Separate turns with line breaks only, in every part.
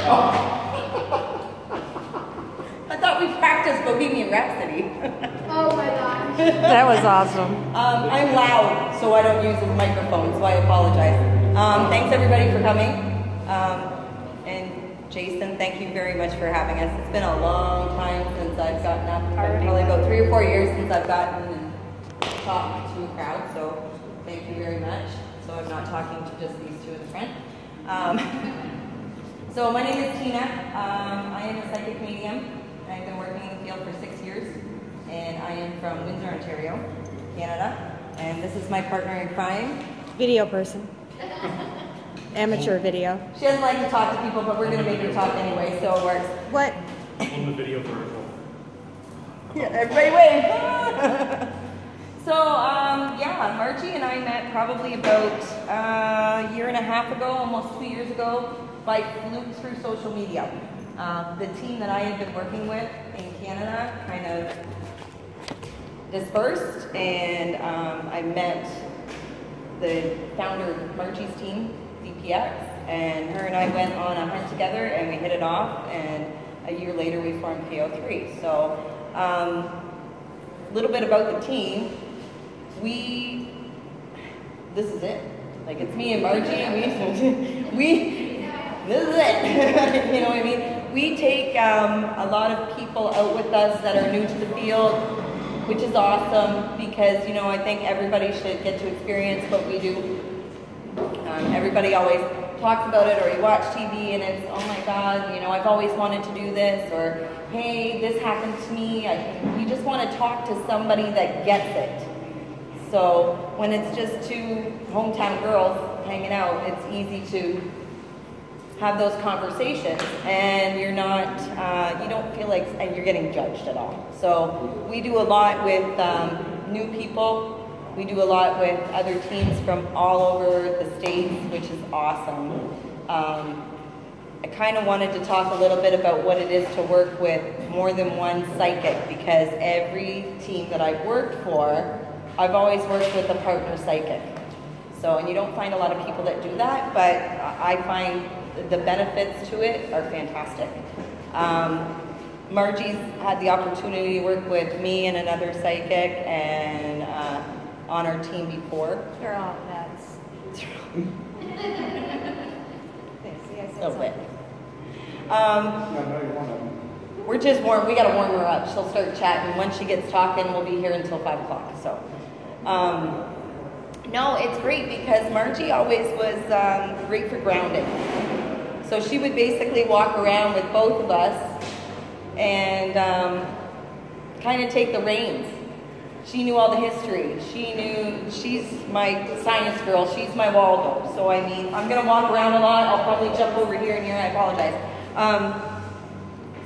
I thought we practiced Bohemian Rhapsody.
Oh my gosh.
That was awesome.
I'm loud, so I don't use the microphone, so I apologize. Thanks everybody for coming. And Jason, thank you very much for having us. It's been a long time since I've gotten up, probably about 3 or 4 years since I've gotten and talked to a crowd, so thank you very much. So I'm not talking to just these two in the front. So my name is Tina. I am a psychic medium. I've been working in the field for 6 years, and I am from Windsor, Ontario, Canada. And this is my partner in crime.
Video person. Amateur video.
She doesn't like to talk to people, but we're going to make her talk anyway, so it works.
What?
On the video vertical.
Yeah, everybody wave. So, yeah, Margie and I met probably about a year and a half ago, almost 2 years ago, by fluke through social media. The team that I had been working with in Canada kind of dispersed, and I met the founder of Margie's team, DPX, and her and I went on a hunt together and we hit it off, and a year later we formed KO3. So, a little bit about the team. This is it. Like, it's me and Margie, and this is it. You know what I mean? We take a lot of people out with us that are new to the field, which is awesome because, you know, I think everybody should get to experience what we do. Everybody always talks about it, or you watch TV and it's, oh my God, you know, I've always wanted to do this, or hey, this happened to me. You just want to talk to somebody that gets it. So when it's just two hometown girls hanging out, it's easy to have those conversations, and you're not, you don't feel like you're getting judged at all. So we do a lot with new people. We do a lot with other teams from all over the States, which is awesome. I kind of wanted to talk a little bit about what it is to work with more than one psychic, because every team that I've worked for, I've always worked with a partner psychic. So, and you don't find a lot of people that do that, but I find the benefits to it are fantastic. Margie's had the opportunity to work with me and another psychic and on our team before.
They're all nuts.
A bit. We're just warm. We got to warm her up. She'll start chatting. Once she gets talking, we'll be here until 5 o'clock. So, no, it's great because Margie always was great for grounding. So she would basically walk around with both of us and kind of take the reins. She knew all the history. She knew, she's my science girl. She's my Waldo. So, I mean, I'm going to walk around a lot. I'll probably jump over here and here. I apologize.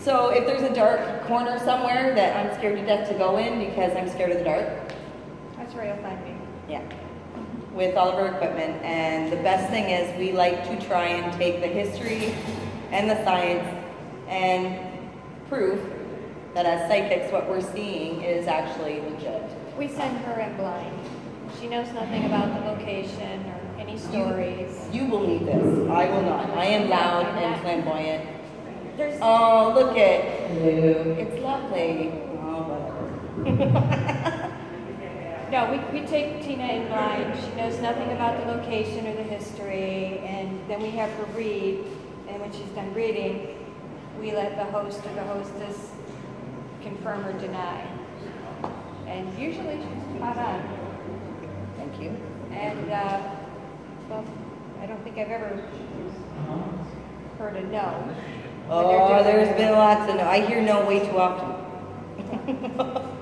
So if there's a dark corner somewhere that I'm scared to death to go in because I'm scared of the dark.
That's where you'll find me.
Yeah. With all of our equipment. And the best thing is we like to try and take the history and the science and prove that as psychics what we're seeing is actually legit.
We send her in blind. She knows nothing about the location or any stories.
You will need this. I will not. I am loud and flamboyant. Oh, look at Lou. It's lovely. Oh, whatever.
No, we take Tina in blind. She knows nothing about the location or the history, and then we have her read, and when she's done reading, we let the host or the hostess confirm or deny. And usually she's spot on.
Thank you.
And, well, I don't think I've ever heard a no.
Oh, there's been lots of no. I hear no way too often.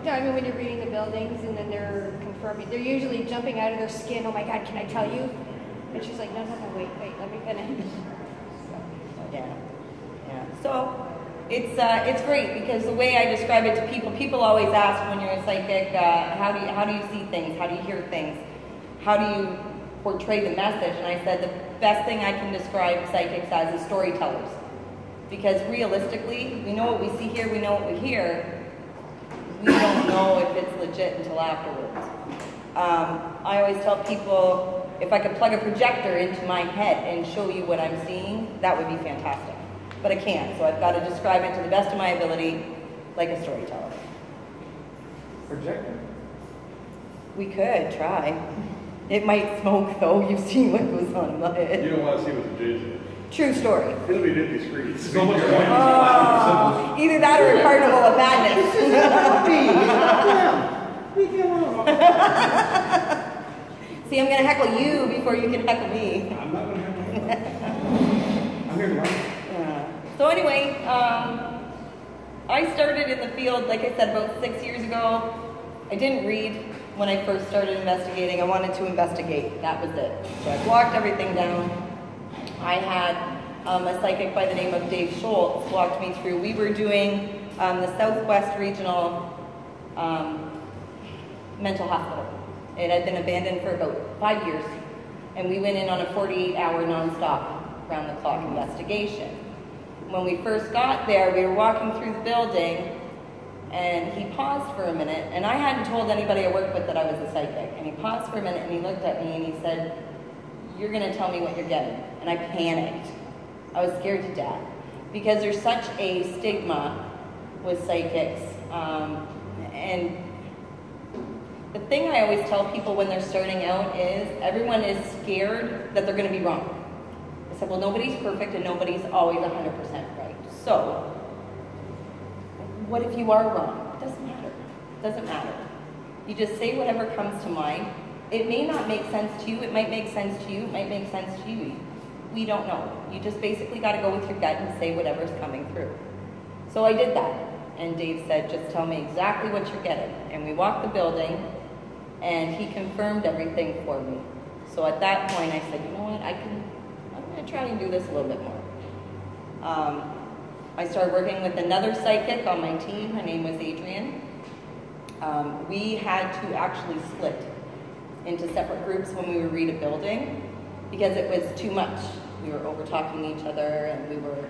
No, I mean when you're reading the buildings and then they're confirming, they're usually jumping out of their skin, oh my God, can I tell you? And she's like, no, wait, let me finish. So.
Yeah. So it's great because the way I describe it to people always ask when you're a psychic, how do you see things? How do you hear things? How do you portray the message? And I said the best thing I can describe psychics as is storytellers. Because realistically, we know what we see here, we know what we hear. We don't know if it's legit until afterwards. I always tell people, if I could plug a projector into my head and show you what I'm seeing, that would be fantastic. but I can't. So I've got to describe it to the best of my ability, like a storyteller.
Projector.
We could try. It might smoke though. You've seen what goes on in my head.
You don't want to see what's adjacent.
True story.
It'll be 50 screens.
So much point.
Either that or a carnival of madness. See, I'm going to heckle you before you can heckle me.
I'm not going to have I'm here to learn.
So anyway, I started in the field, like I said, about 6 years ago. I didn't read when I first started investigating. I wanted to investigate. That was it. So I walked everything down. I had a psychic by the name of Dave Schultz walked me through. We were doing the Southwest Regional Mental Hospital. It had been abandoned for about 5 years, and we went in on a 48-hour nonstop, round-the-clock investigation. When we first got there, we were walking through the building, and he paused for a minute, and I hadn't told anybody I worked with that I was a psychic, and he paused for a minute, and he looked at me, and he said, "You're going to tell me what you're getting." And I panicked. I was scared to death, because there's such a stigma with psychics, and the thing I always tell people when they're starting out is everyone is scared that they're going to be wrong. I said, well, nobody's perfect and nobody's always 100% right. So, what if you are wrong? It doesn't matter. It doesn't matter. You just say whatever comes to mind. It may not make sense to you. It might make sense to you. It might make sense to you. We don't know. You just basically got to go with your gut and say whatever's coming through. So I did that. And Dave said, just tell me exactly what you're getting. And we walked the building, and he confirmed everything for me. So at that point, I said, you know what, I'm going to try and do this a little bit more. I started working with another psychic on my team. Her name was Adrienne. We had to actually split into separate groups when we would read a building because it was too much. We were over-talking each other, and we were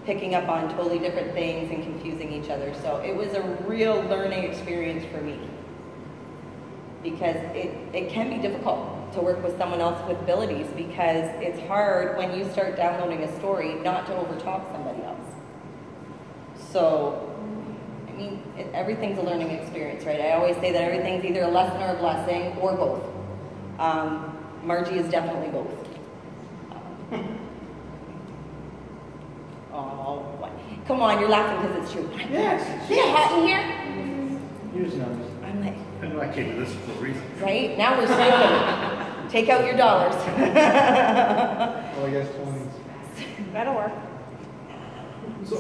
picking up on totally different things and confusing each other. So it was a real learning experience for me, because it can be difficult to work with someone else with abilities, because it's hard when you start downloading a story not to overtalk somebody else. So, I mean, everything's a learning experience, right? I always say that everything's either a lesson or a blessing, or both. Margie is definitely both. Oh, what? Come on, you're laughing because it's true.
Yes.
Is it hot in here?
You just know.
I'm like,
I know I came to this for a reason.
right? Now we're saving. Take out your dollars.
Oh, I guess 20s.
That'll work.
So,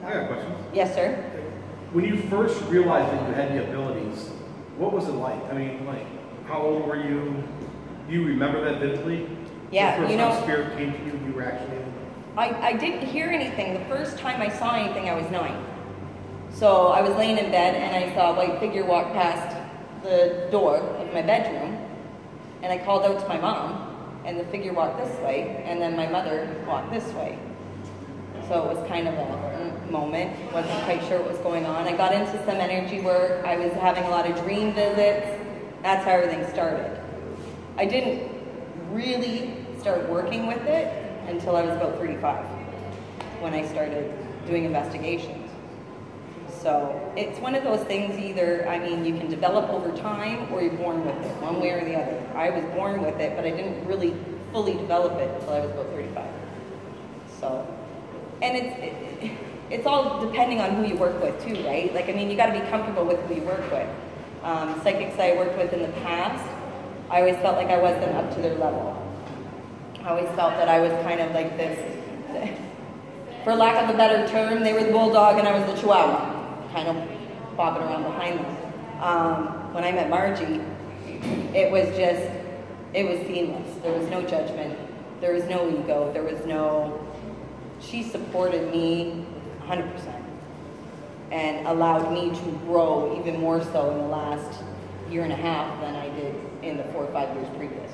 I got a question.
Yes, sir.
When you first realized that you had the abilities, what was it like? I mean, like, how old were you? Do you remember that vividly?
Yeah,
The first
you know,
time spirit came to you, you were actually able to...
I didn't hear anything. The first time I saw anything, I was 9. So I was laying in bed, and I saw a white figure walk past the door of my bedroom, and I called out to my mom, and the figure walked this way, and then my mother walked this way. So it was kind of a moment. Wasn't quite sure what was going on. I got into some energy work. I was having a lot of dream visits. That's how everything started. I didn't really start working with it until I was about 35, when I started doing investigations. So it's one of those things, either, I mean, you can develop over time, or you're born with it, one way or the other. I was born with it, but I didn't really fully develop it until I was about 35. So, and it's all depending on who you work with too, right? Like, I mean, you got to be comfortable with who you work with. Psychics I worked with in the past, I always felt like I wasn't up to their level. I always felt that I was kind of like this, for lack of a better term, they were the bulldog and I was the chihuahua, kind of bobbing around behind them. When I met Margie, it was seamless. There was no judgment. There was no ego. There was no, she supported me 100% and allowed me to grow even more so in the last year and a half than I did in the 4 or 5 years previous.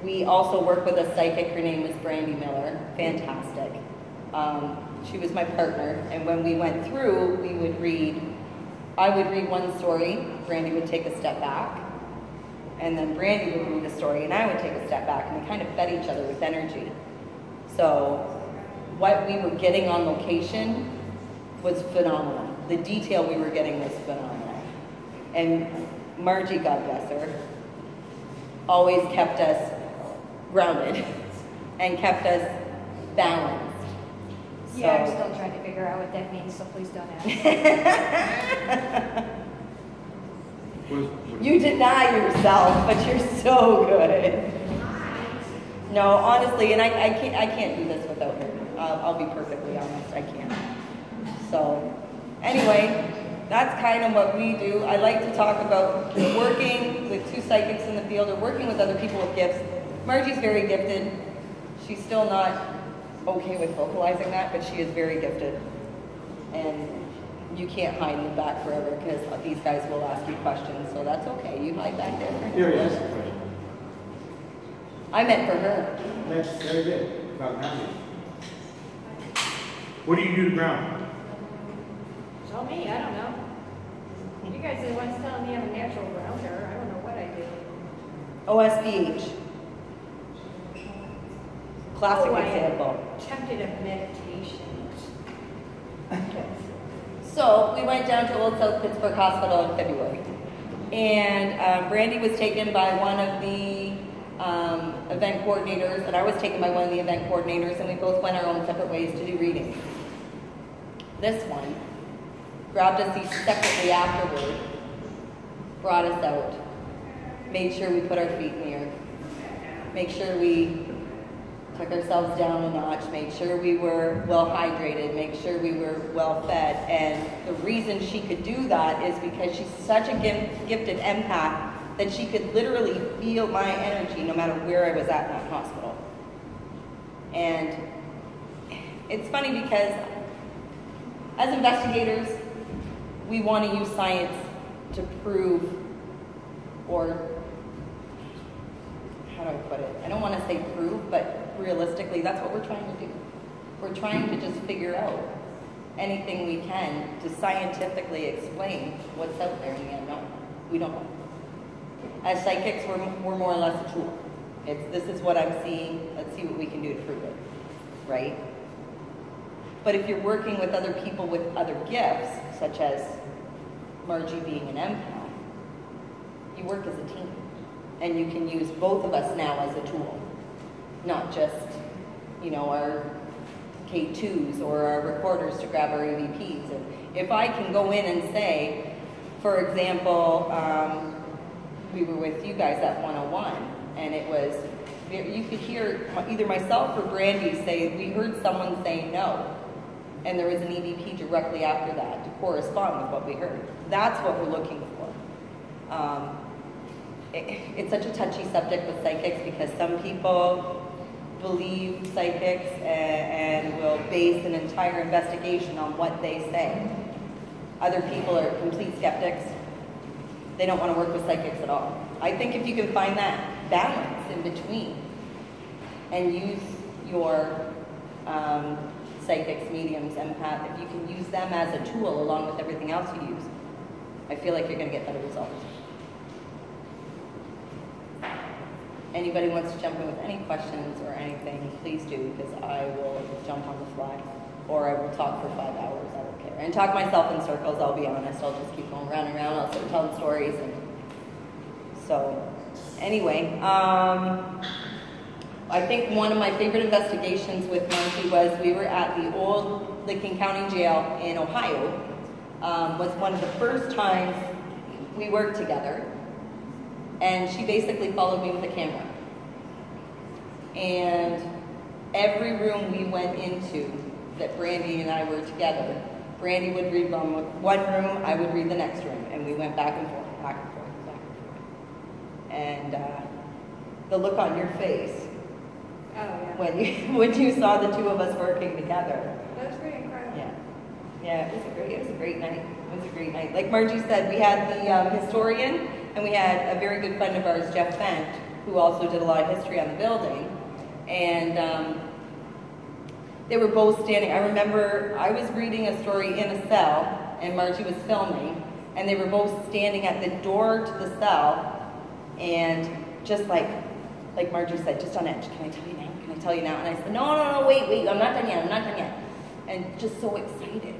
We also work with a psychic. Her name was Brandy Miller. Fantastic. She was my partner, and when we went through, I would read one story, Brandy would take a step back, and then Brandy would read a story, and I would take a step back, and we kind of fed each other with energy. So what we were getting on location was phenomenal. The detail we were getting was phenomenal. And Margie, God bless her, always kept us grounded and kept us balanced.
Yeah, I'm still trying to figure out what that means, so please don't ask.
You deny yourself, but you're so good. No, honestly, and I can't do this without her. I'll be perfectly honest, I can't. So, anyway, that's kind of what we do. I like to talk about working with two psychics in the field or working with other people with gifts. Margie's very gifted. She's still not okay with vocalizing that, but she is very gifted. And you can't hide in the back forever because these guys will ask you questions, so that's okay. You hide back there.
Here, yes. Question.
I meant for her.
That's very good. About grounding.
What do you do to ground?
Tell me, I don't know. You guys are the ones telling me I'm a natural grounder. I don't know what I do.
OSBH. Classic
Oh, I
example.
attempted a meditation.
So we went down to Old South Pittsburgh Hospital in February. And Brandy was taken by one of the event coordinators, and I was taken by one of the event coordinators, and we both went our own separate ways to do readings. This one grabbed us each separately afterward, brought us out, made sure we put our feet in the earth, make sure we took ourselves down a notch, made sure we were well hydrated, make sure we were well fed. And the reason she could do that is because she's such a gifted empath that she could literally feel my energy no matter where I was at in that hospital. And it's funny because as investigators, we want to use science to prove, or how do I put it? I don't want to say prove, but realistically, that's what we're trying to do. We're trying to just figure out anything we can to scientifically explain what's out there in the unknown. We don't know. As psychics, we're more or less a tool. This is what I'm seeing. Let's see what we can do to prove it, right? But if you're working with other people with other gifts, such as Margie being an empath, you work as a team. And you can use both of us now as a tool, not just, our K2s or our recorders to grab our EVPs. And if I can go in and say, for example, we were with you guys at 101, and it was, you could hear either myself or Brandy say, we heard someone say no, and there was an EVP directly after that to correspond with what we heard. That's what we're looking for. It's such a touchy subject with psychics because some people believe psychics and will base an entire investigation on what they say. Other people are complete skeptics. They don't want to work with psychics at all. I think if you can find that balance in between and use your psychics, mediums, empath, if you can use them as a tool along with everything else you use, I feel like you're going to get better results. Anybody wants to jump in with any questions or anything, please do, because I will jump on the fly. Or I will talk for 5 hours, I don't care. And talk myself in circles, I'll be honest. I'll just keep going round and round. I'll start telling stories. And so, anyway, I think one of my favorite investigations with Margie was we were at the old Licking County Jail in Ohio. Was one of the first times we worked together. And she basically followed me with a camera. And every room we went into that Brandy and I were together, Brandy would read one room, I would read the next room. And we went back and forth, back and forth, back and forth. And the look on your face when you saw the two of us working together.
That's pretty incredible.
Yeah, it was a great night. It was a great night. Like Margie said, we had the historian, and we had a very good friend of ours, Jeff Fent, who also did a lot of history on the building. And they were both standing. I remember I was reading a story in a cell, and Margie was filming, and they were both standing at the door to the cell, and just like like Marjorie said, just on edge. Can I tell you now? Can I tell you now? And I said, no, wait, I'm not done yet. I'm not done yet. And just so excited.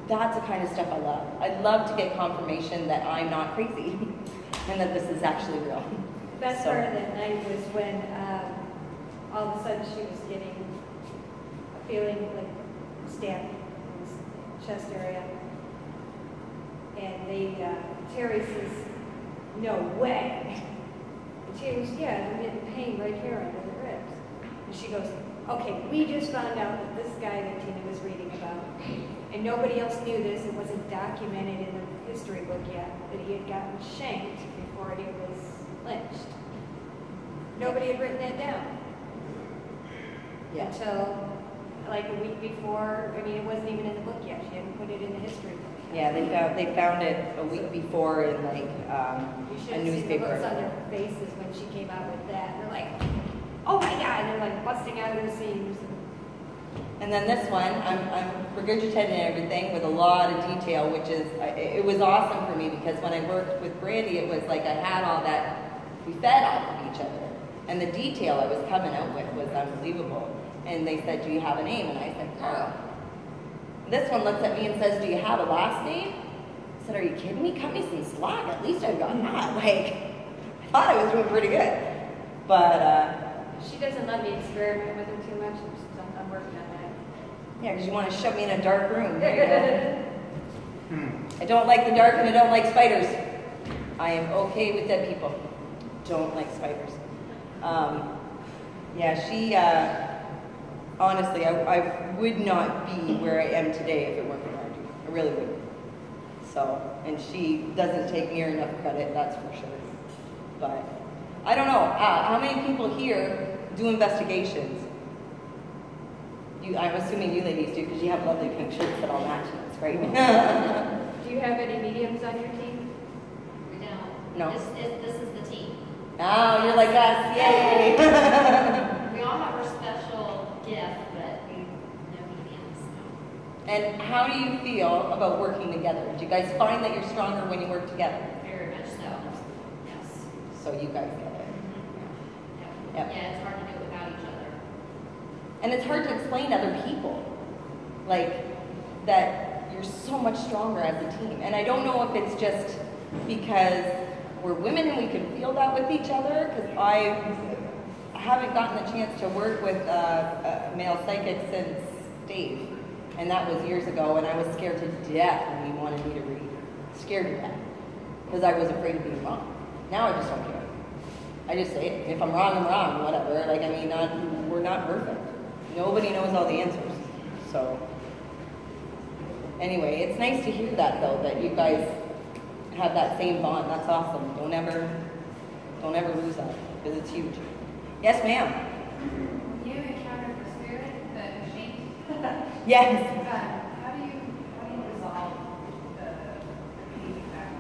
That's the kind of stuff I love. I love to get confirmation that I'm not crazy and that this is actually real.
The best part of that night was when all of a sudden she was getting a feeling like stabbing in the chest area. And Terry says, no way. And she was, yeah, I'm getting pain right here under the ribs. And she goes, okay, we just found out that this guy that Tina was reading about, and nobody else knew this, it wasn't documented in the history book yet, that he had gotten shanked before he was lynched. Nobody had written that down.
Yeah.
Until like a week before, I mean, it wasn't even in the book yet. She hadn't put it in the history book.
Yeah, they found it a week before in like
You should
a
have seen the
newspaper.
looks on their faces when she came out with that. They're like, oh my God, and they're like busting out of their seams.
And then this one, I'm regurgitating everything with a lot of detail, which is, it was awesome for me because when I worked with Brandy, it was like I had all that, we fed off of each other. And the detail I was coming out with was unbelievable. And they said, do you have a name? And I said, Carl. This one looks at me and says, do you have a last name? I said, are you kidding me? Cut me some slack. At least I've got that. Like, I thought I was doing pretty good. But,
She doesn't let me experiment with her too much. I'm working on that.
yeah, because you want to shove me in a dark room. I don't like the dark and I don't like spiders. I am okay with dead people. Don't like spiders. Yeah, she, honestly, I would not be where I am today if it weren't for Margie. I really wouldn't. So, and she doesn't take near enough credit, that's for sure. But, I don't know, how many people here do investigations? I'm assuming you ladies do because you have lovely pink shirts that all match. That's great.
Do you have any mediums on your team?
We don't.
No.
This is the team.
Oh, you're like us. Yay.
We all have our special gift, but no mediums. No.
And how do you feel about working together? Do you guys find that you're stronger when you work together?
Very much so. Yes.
So you guys get it. Yep.
Yeah, it's hard to do it without each other.
And it's hard to explain to other people, like, that you're so much stronger as a team. And I don't know if it's just because we're women and we can feel that with each other, because I haven't gotten the chance to work with a male psychic since Dave. And that was years ago, and I was scared to death when he wanted me to read. Scared to death. Because I was afraid of being wrong. Now I just don't care. I just say it. If I'm wrong, I'm wrong, whatever. Like, I mean, we're not perfect. Nobody knows all the answers. So, anyway, it's nice to hear that, though, that you guys have that same bond. That's awesome. Don't ever lose that, because it's huge. Yes, ma'am?
You encountered the spirit that machine.
Yes.
How do you resolve the feedback?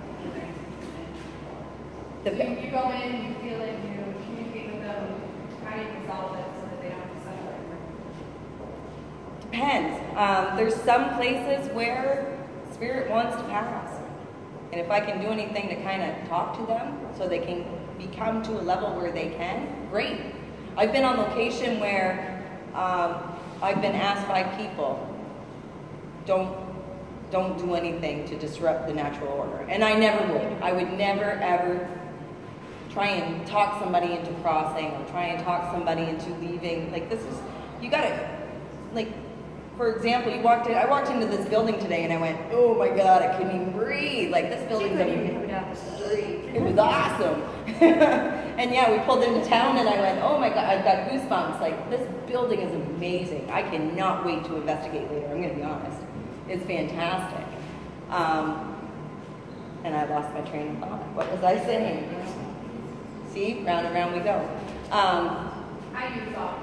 You go in, you feel it, you communicate with them. How do you resolve it so that they don't have to separate?
Depends. There's some places where spirit wants to pass. And if I can do anything to kind of talk to them so they can become to a level where they can, great. I've been on location where I've been asked by people, don't do anything to disrupt the natural order. And I never would. I would never, ever try and talk somebody into crossing or try and talk somebody into leaving. Like, this is, you gotta, like, for example, I walked into this building today and I went, oh my God, I couldn't even breathe. Like, this building's amazing. It was awesome. And yeah, we pulled into town and I went, oh my God, I've got goosebumps. Like, this building is amazing. I cannot wait to investigate later, I'm gonna be honest. It's fantastic. And I lost my train of thought. What was I saying? See, round and round we go.
How do you resolve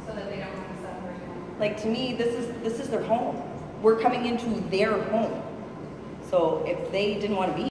so that they don't have to separate?
Like, to me, this is their home. We're coming into their home. So if they didn't want to be